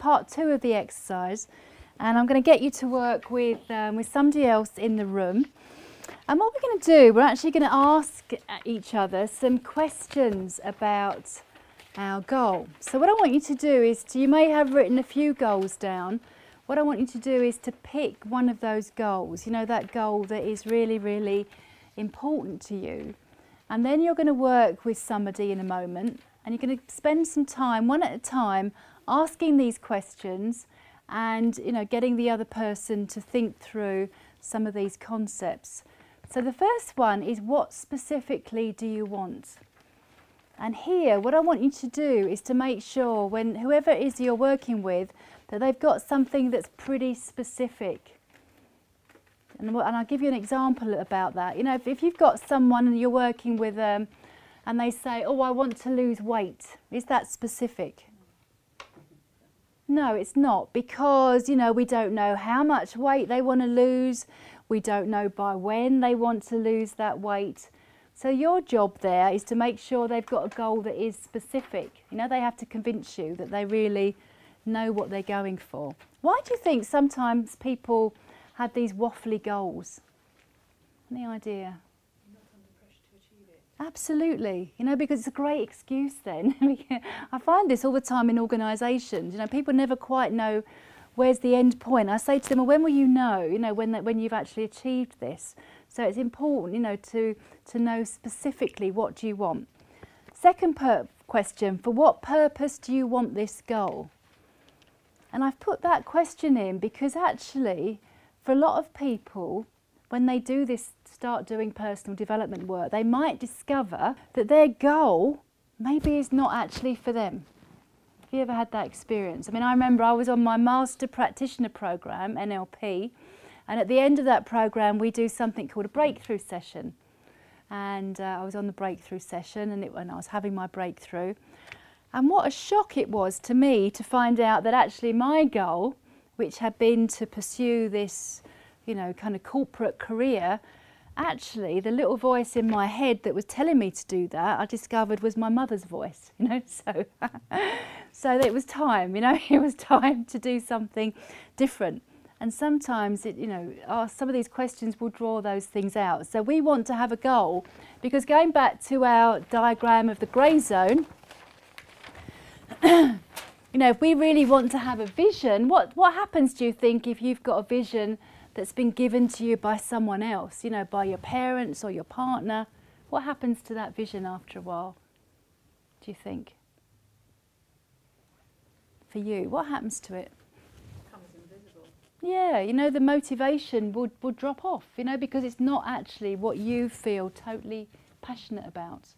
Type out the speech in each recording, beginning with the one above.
part 2 of the exercise, and I'm going to get you to work with somebody else in the room. And what we're going to do, we're actually going to ask each other some questions about our goal. So what I want you to do is, you may have written a few goals down. What I want you to do is to pick one of those goals, you know, that goal that is really, really important to you. And then you're going to work with somebody in a moment, and you're going to spend some time, one at a time, asking these questions and, you know, getting the other person to think through some of these concepts. So the first one is, what specifically do you want? And here, what I want you to do is to make sure, when whoever it is you're working with, that they've got something that's pretty specific. And I'll give you an example about that. You know, if you've got someone and you're working with them and they say, oh, I want to lose weight, is that specific? No, it's not, because, you know, we don't know how much weight they want to lose. We don't know by when they want to lose that weight. So your job there is to make sure they've got a goal that is specific. You know, they have to convince you that they really know what they're going for. Why do you think sometimes people have these waffly goals? Any idea? Not under pressure to achieve it. Absolutely, you know, because it's a great excuse then. I find this all the time in organisations. You know, people never quite know where's the end point. I say to them, well, when will you know, when you've actually achieved this? So it's important, you know, to know specifically what do you want. Second question, for what purpose do you want this goal? And I've put that question in because actually, for a lot of people, when they do this, start doing personal development work, they might discover that their goal maybe is not actually for them. Have you ever had that experience? I mean, I remember I was on my Master Practitioner Programme, NLP, and at the end of that programme we do something called a breakthrough session. And I was on the breakthrough session, and I was having my breakthrough. And what a shock it was to me to find out that actually my goal, which had been to pursue this, you know, kind of corporate career, actually the little voice in my head that was telling me to do that, I discovered was my mother's voice, you know. So it was time, you know, it was time to do something different. And sometimes, you know, some of these questions will draw those things out. So we want to have a goal, because going back to our diagram of the grey zone, you know, if we really want to have a vision, what happens, do you think, if you've got a vision that's been given to you by someone else, you know, by your parents or your partner? What happens to that vision after a while, do you think? For you, what happens to it? Yeah, you know, the motivation would drop off, you know, because it's not actually what you feel totally passionate about.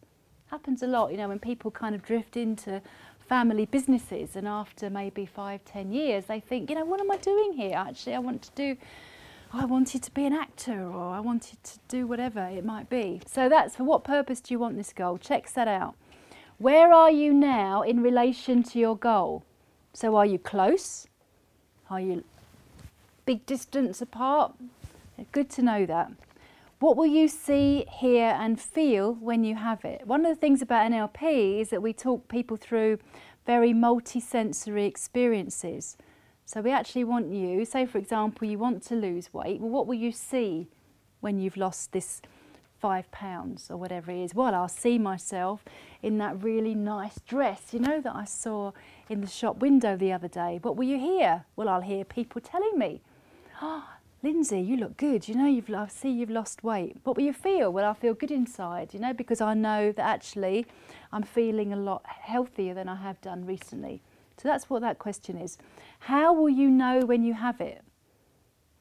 Happens a lot, you know, when people kind of drift into family businesses, and after maybe 5-10 years they think, you know, what am I doing here? Actually, I wanted to be an actor, or I wanted to do whatever it might be. So that's, for what purpose do you want this goal? Check that out. Where are you now in relation to your goal? So are you close? Are you big distance apart? Good to know that. What will you see, hear and feel when you have it? One of the things about NLP is that we talk people through very multi-sensory experiences. So we actually want you, say for example you want to lose weight, well, what will you see when you've lost this 5 pounds or whatever it is? Well, I'll see myself in that really nice dress, you know, that I saw in the shop window the other day. What will you hear? Well, I'll hear people telling me, oh, Lindsey, you look good, you know, I see you've lost weight. What will you feel? Well, I'll feel good inside, you know, because I know that actually I'm feeling a lot healthier than I have done recently. So that's what that question is. How will you know when you have it?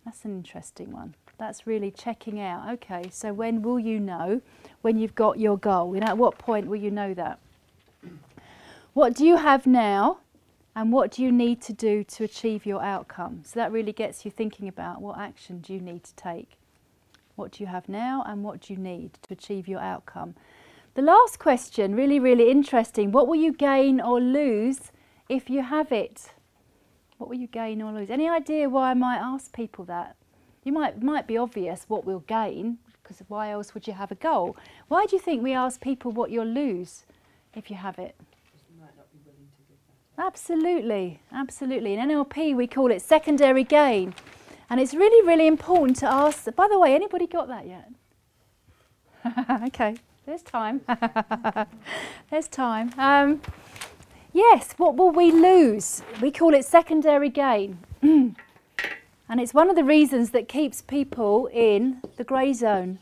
That's an interesting one. That's really checking out, okay, so when will you know when you've got your goal? You know, at what point will you know that? What do you have now? And what do you need to do to achieve your outcome? So that really gets you thinking about, what action do you need to take? What do you have now and what do you need to achieve your outcome? The last question, really, really interesting. What will you gain or lose if you have it? What will you gain or lose? Any idea why I might ask people that? You might be obvious what we'll gain, because why else would you have a goal? Why do you think we ask people what you'll lose if you have it? You might not be willing to give that Absolutely, absolutely. In NLP we call it secondary gain. And it's really, really important to ask, by the way, anybody got that yet? Okay, there's time. There's time. Yes, what will we lose? We call it secondary gain. And it's one of the reasons that keeps people in the grey zone,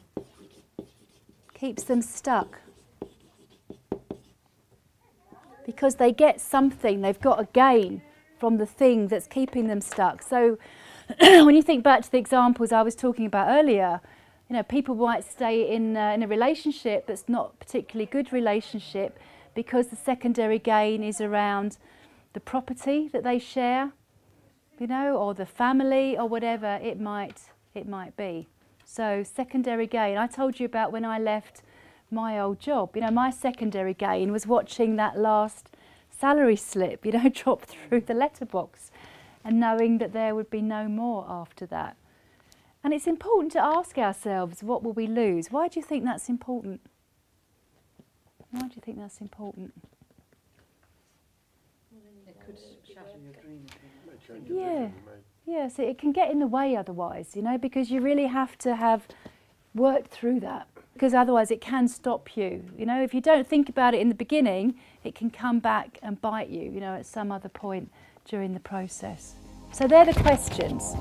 keeps them stuck. Because they get something, they've got a gain from the thing that's keeping them stuck. So when you think back to the examples I was talking about earlier, you know, people might stay in a relationship that's not a particularly good relationship because the secondary gain is around the property that they share, you know, or the family or whatever it might be. So secondary gain, I told you about when I left my old job. You know, my secondary gain was watching that last salary slip, you know, drop through the letterbox and knowing that there would be no more after that. And it's important to ask ourselves, what will we lose? Why do you think that's important? Why do you think that's important? It could shatter your dream. Yeah, yeah, so it can get in the way otherwise, you know, because you really have to have worked through that, because otherwise it can stop you. You know, if you don't think about it in the beginning, it can come back and bite you, you know, at some other point during the process. So they're the questions.